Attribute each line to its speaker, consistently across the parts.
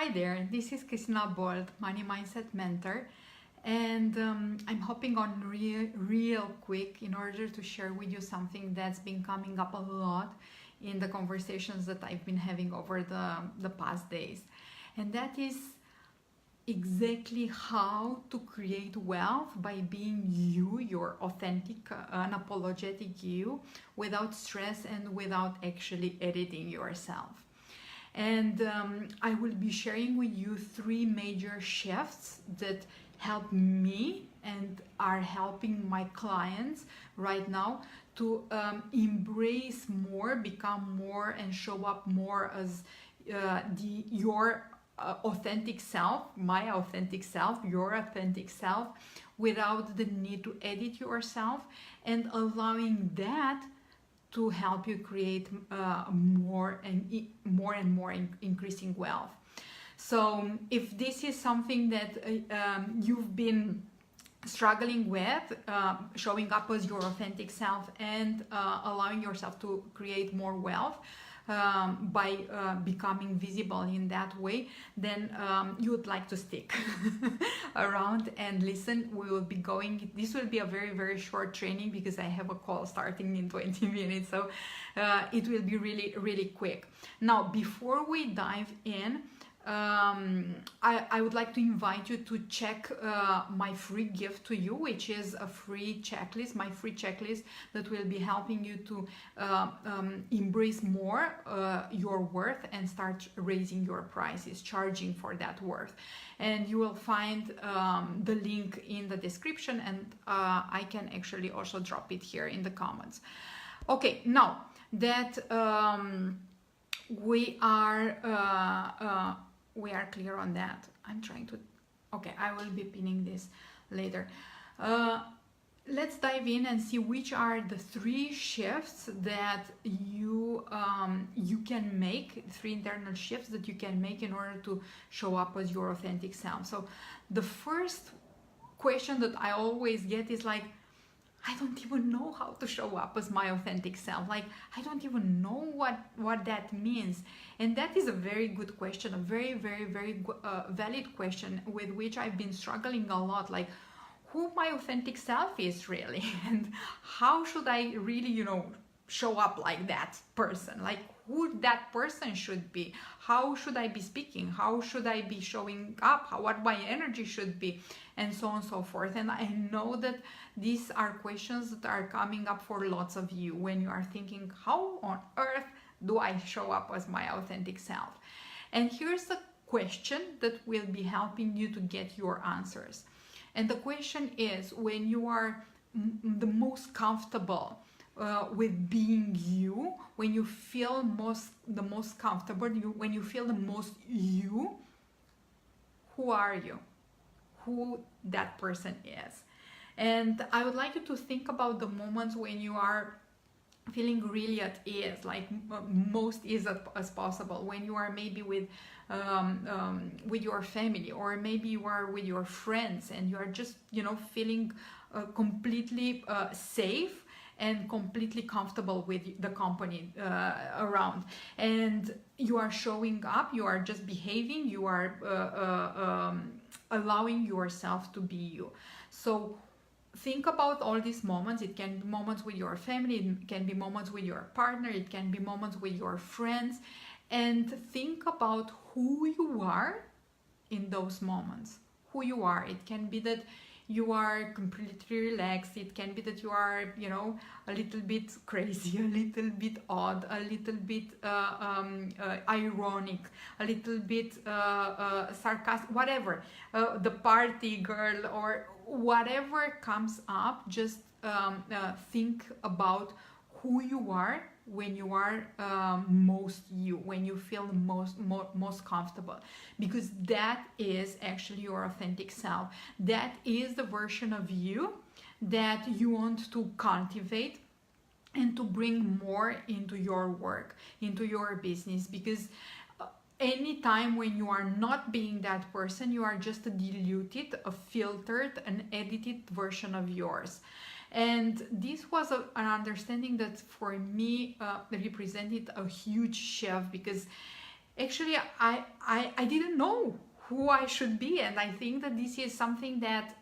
Speaker 1: Hi there, this is Christina Bold, Money Mindset Mentor, and I'm hopping on real quick in order to share with you something that's been coming up a lot in the conversations that I've been having over the past days. And that is exactly how to create wealth by being you, your authentic, unapologetic you, without stress and without actually editing yourself. And I will be sharing with you 3 major shifts that help me and are helping my clients right now to embrace more, become more, and show up more as your authentic self, my authentic self, your authentic self, without the need to edit yourself, and allowing that to help you create more and more increasing wealth. So if this is something that you've been struggling with, showing up as your authentic self and allowing yourself to create more wealth by becoming visible in that way, then you would like to stick around and listen. We will be going, this will be a very short training because I have a call starting in 20 minutes, so it will be really quick. Now, before we dive in, I would like to invite you to check my free gift to you, which is a free checklist, my free checklist that will be helping you to embrace more your worth and start raising your prices, charging for that worth. And you will find the link in the description, and I can actually also drop it here in the comments. Okay, now that we are clear on that. I'm trying to, okay, I will be pinning this later. Let's dive in and see which are the 3 shifts that you can make, 3 internal shifts that you can make in order to show up as your authentic self. So the first question that I always get is like, I don't even know how to show up as my authentic self. Like, I don't even know what that means. And that is a very good question, a very valid question with which I've been struggling a lot. Like, who my authentic self is really, and how should I really, show up like that person? Like, who that person should be? How should I be speaking? How should I be showing up? What my energy should be? And so on and so forth. And I know that these are questions that are coming up for lots of you when you are thinking, how on earth do I show up as my authentic self? And here's the question that will be helping you to get your answers. And the question is, when you are the most comfortable with being you, when you feel the most comfortable, when you feel the most you, who are you? Who that person is? And I would like you to think about the moments when you are feeling really at ease, like most ease as possible, when you are maybe with your family, or maybe you are with your friends, and you are just feeling completely safe and completely comfortable with the company around, and you are showing up, you are just behaving, you are allowing yourself to be you. So think about all these moments. It can be moments with your family, it can be moments with your partner, it can be moments with your friends, and think about who you are in those moments. Who you are. It can be that you are completely relaxed, it can be that you are, a little bit crazy, a little bit odd, a little bit ironic, a little bit sarcastic, whatever, the party girl, or whatever comes up. Just think about who you are when you are most you, when you feel most comfortable, because that is actually your authentic self. That is the version of you that you want to cultivate and to bring more into your work, into your business, because anytime when you are not being that person, you are just a diluted, a filtered, an edited version of yours. And this was an understanding that for me represented a huge shift, because actually I didn't know who I should be, and I think that this is something that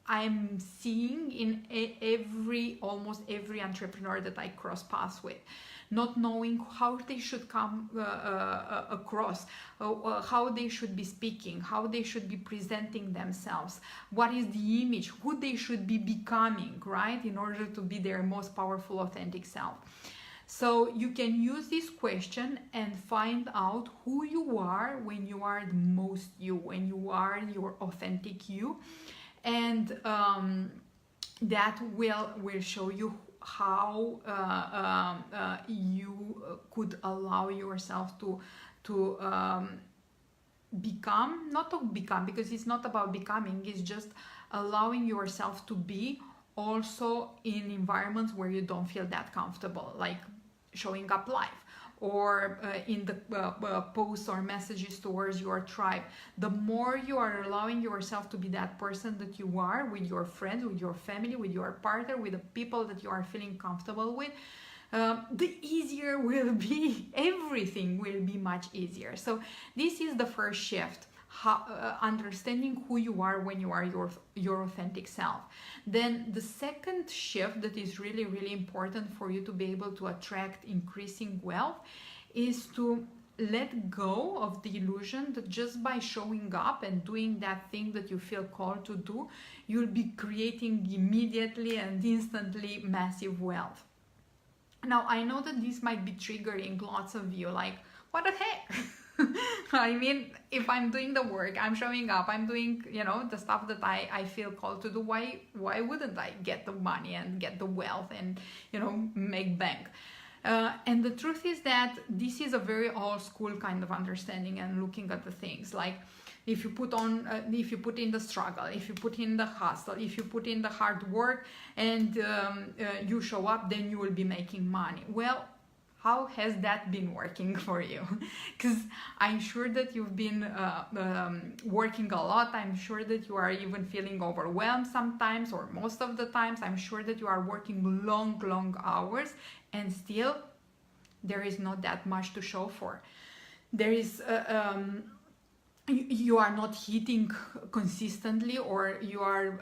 Speaker 1: I'm seeing in almost every entrepreneur that I cross paths with, not knowing how they should come across, how they should be speaking, how they should be presenting themselves, what is the image, who they should be becoming, right, in order to be their most powerful, authentic self. So you can use this question and find out who you are when you are the most you, when you are your authentic you, and that will show you how you could allow yourself to become, not to become, because it's not about becoming, it's just allowing yourself to be also in environments where you don't feel that comfortable, like showing up live, or in the posts or messages towards your tribe. The more you are allowing yourself to be that person that you are with your friends, with your family, with your partner, with the people that you are feeling comfortable with, the easier will be. Everything will be much easier. So this is the first shift. Understanding who you are when you are your authentic self. Then the second shift that is really, really important for you to be able to attract increasing wealth is to let go of the illusion that just by showing up and doing that thing that you feel called to do, you'll be creating immediately and instantly massive wealth. Now, I know that this might be triggering lots of you, like, what the heck? I mean, if I'm doing the work, I'm showing up, I'm doing, the stuff that I feel called to do, why wouldn't I get the money and get the wealth and, make bank? And the truth is that this is a very old school kind of understanding and looking at the things. Like, if you put in the struggle, if you put in the hustle, if you put in the hard work, and you show up, then you will be making money. Well, how has that been working for you? Because I'm sure that you've been working a lot. I'm sure that you are even feeling overwhelmed sometimes, or most of the times. I'm sure that you are working long hours, and still there is not that much to show for. There is you are not hitting consistently, or you are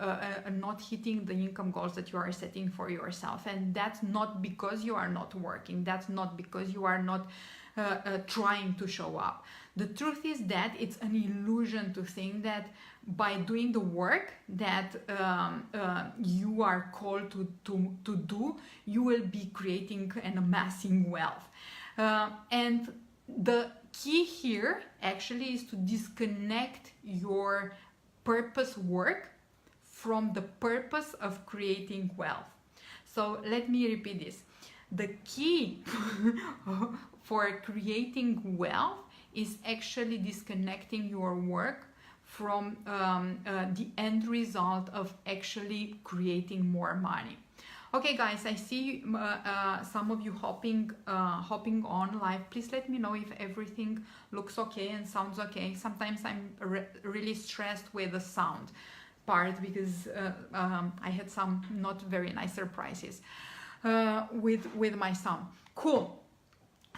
Speaker 1: not hitting the income goals that you are setting for yourself. And that's not because you are not working. That's not because you are not trying to show up. The truth is that it's an illusion to think that by doing the work that you are called to do, you will be creating and amassing wealth. And the key here actually is to disconnect your purpose work from the purpose of creating wealth. So let me repeat this. The key for creating wealth is actually disconnecting your work from the end result of actually creating more money. Okay, guys, I see some of you hopping on live. Please let me know if everything looks okay and sounds okay. Sometimes I'm really stressed with the sound part, because I had some not very nice surprises with my sound. Cool.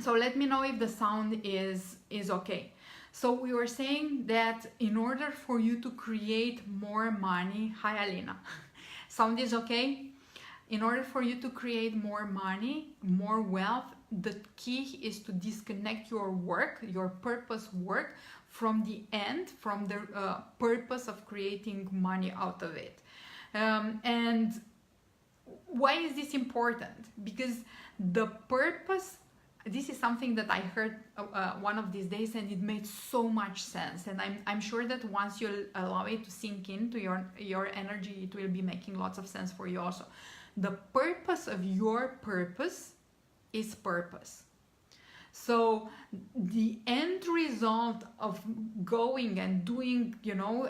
Speaker 1: So let me know if the sound is okay. So we were saying that in order for you to create more money, hi Alina, sound is okay? In order for you to create more money, more wealth, the key is to disconnect your work, your purpose work, from the end, from the purpose of creating money out of it. And why is this important? Because the purpose, this is something that I heard one of these days, and it made so much sense. And I'm sure that once you allow it to sink into your energy, it will be making lots of sense for you also. The purpose of your purpose is purpose. So the end result of going and doing, your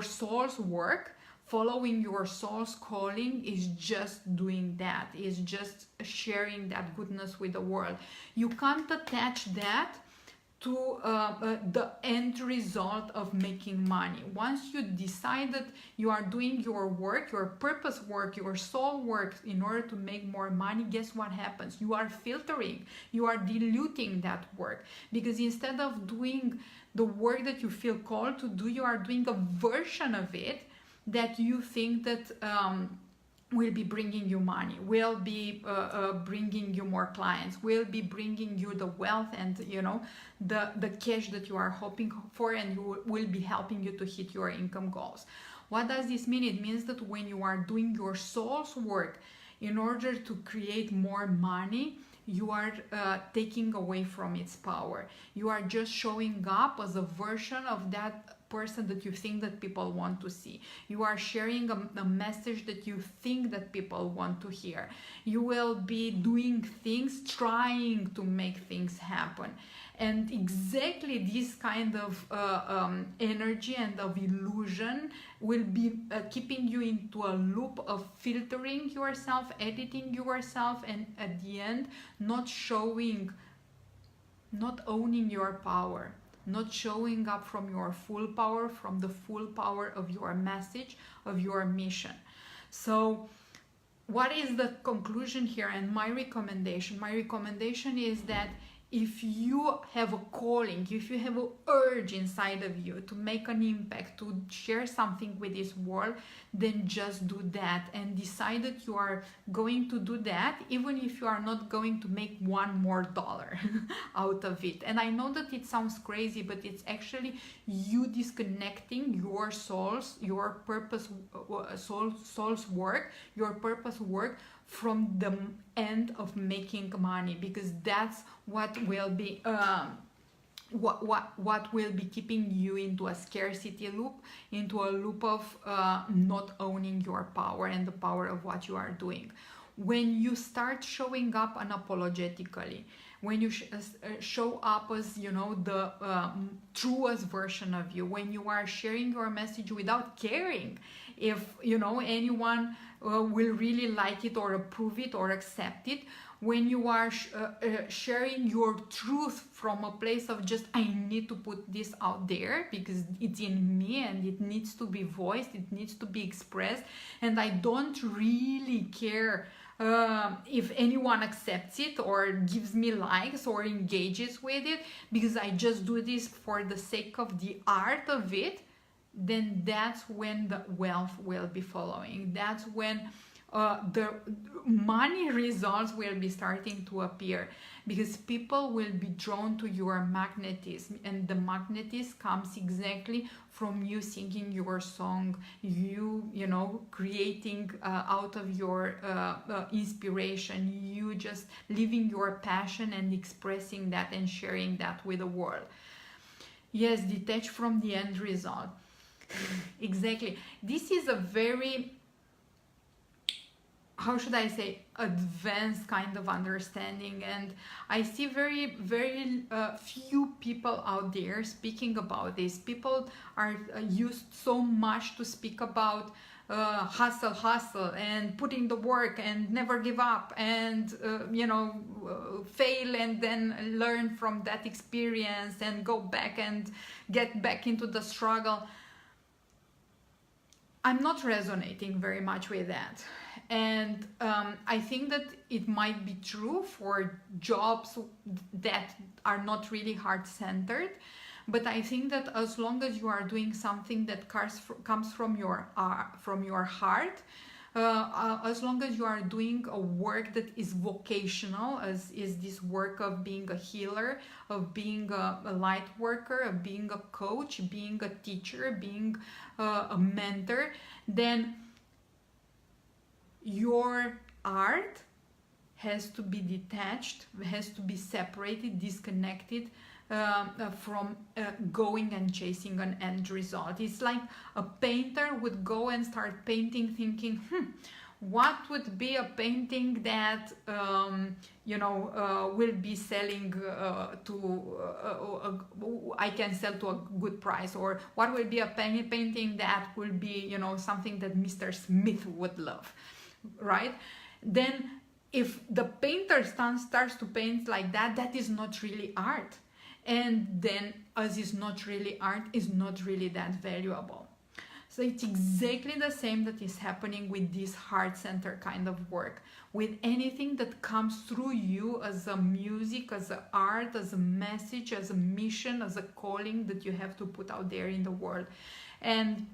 Speaker 1: soul's work, following your soul's calling, is just doing that, is just sharing that goodness with the world. You can't attach that to the end result of making money. Once you decide that you are doing your work, your purpose work, your soul work in order to make more money, guess what happens? You are filtering, you are diluting that work, because instead of doing the work that you feel called to do, you are doing a version of it that you think that will be bringing you money, will be bringing you more clients, will be bringing you the wealth and, you know, the cash that you are hoping for, and will be helping you to hit your income goals. What does this mean? It means that when you are doing your soul's work in order to create more money, you are taking away from its power. You are just showing up as a version of that person that you think that people want to see. You are sharing a message that you think that people want to hear. You will be doing things, trying to make things happen. And exactly this kind of energy and of illusion will be keeping you into a loop of filtering yourself, editing yourself, and at the end not owning your power, not showing up from your full power, from the full power of your message, of your mission. So what is the conclusion here and my recommendation? My recommendation is that if you have a calling, if you have an urge inside of you to make an impact, to share something with this world, then just do that and decide that you are going to do that, even if you are not going to make $1 more out of it. And I know that it sounds crazy, but it's actually you disconnecting your soul's, your purpose, soul's work, your purpose work from the end of making money, because that's what will be what will be keeping you into a scarcity loop, into a loop of not owning your power and the power of what you are doing. When you start showing up unapologetically, when you show up as, you know, the truest version of you, when you are sharing your message without caring if, you know, anyone will really like it or approve it or accept it, when you are sharing your truth from a place of just, I need to put this out there because it's in me and it needs to be voiced, it needs to be expressed, and I don't really care if anyone accepts it or gives me likes or engages with it, because I just do this for the sake of the art of it, then that's when the wealth will be following. That's when the money results will be starting to appear, because people will be drawn to your magnetism, and the magnetism comes exactly from you singing your song, you know, creating out of your inspiration, you just living your passion and expressing that and sharing that with the world. Yes, detach from the end result. Exactly. This is a very, how should I say, advanced kind of understanding, and I see very few people out there speaking about this. People are used so much to speak about hustle and putting the work and never give up and you know, fail and then learn from that experience and go back and get back into the struggle. I'm not resonating very much with that. And I think that it might be true for jobs that are not really heart-centered, but I think that as long as you are doing something that comes from your heart, as long as you are doing a work that is vocational, as is this work of being a healer, of being a light worker, of being a coach, being a teacher, being a mentor, then your art has to be detached, has to be separated, disconnected from going and chasing an end result. It's like a painter would go and start painting thinking, what would be a painting that you know, will be selling I can sell to a good price, or what will be a painting that will be, you know, something that Mr. Smith would love, right? Then if the painter starts to paint like that, that is not really art. and then as is not really art, is not really that valuable. So it's exactly the same that is happening with this heart center kind of work. With anything that comes through you as a music, as a art, as a message, as a mission, as a calling that you have to put out there in the world. And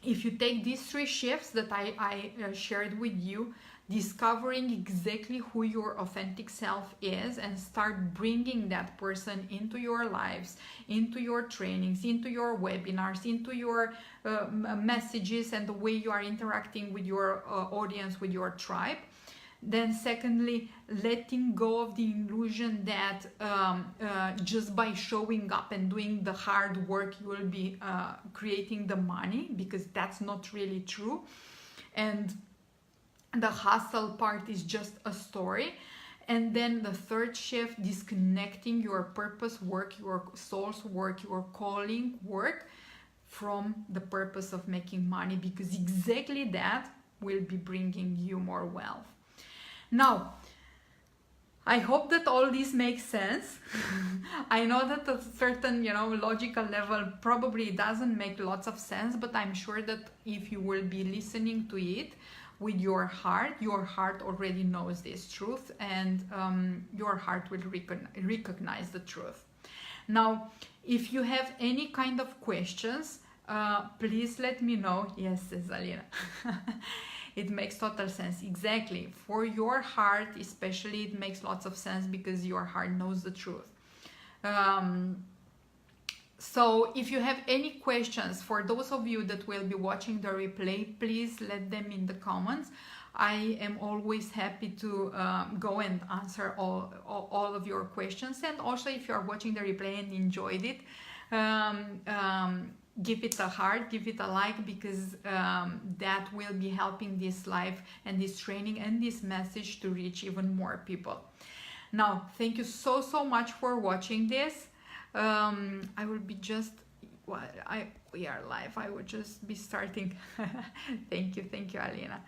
Speaker 1: if you take these 3 shifts that I shared with you, discovering exactly who your authentic self is, and start bringing that person into your lives, into your trainings, into your webinars, into your messages, and the way you are interacting with your audience, with your tribe. Then secondly, letting go of the illusion that just by showing up and doing the hard work you will be creating the money, because that's not really true. And the hustle part is just a story. And then the 3rd shift, disconnecting your purpose work, your soul's work, your calling work from the purpose of making money, because exactly that will be bringing you more wealth. Now, I hope that all this makes sense. I know that at a certain, logical level probably doesn't make lots of sense, but I'm sure that if you will be listening to it with your heart already knows this truth, and your heart will recognize the truth. Now, if you have any kind of questions, please let me know. Yes, says Alina. It makes total sense. Exactly. For your heart especially, it makes lots of sense because your heart knows the truth. So if you have any questions, for those of you that will be watching the replay, please let them in the comments. I am always happy to go and answer all of your questions. And also, if you are watching the replay and enjoyed it, give it a heart, give it a like, because that will be helping this live and this training and this message to reach even more people. Now, thank you so much for watching this. I will be just, we are live. I will just be starting. Thank you, Alina.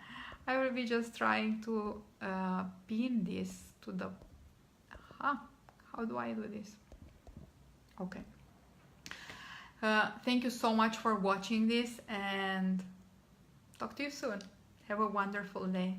Speaker 1: I will be just trying to pin this to the, how do I do this? Okay. Thank you so much for watching this, and talk to you soon. Have a wonderful day.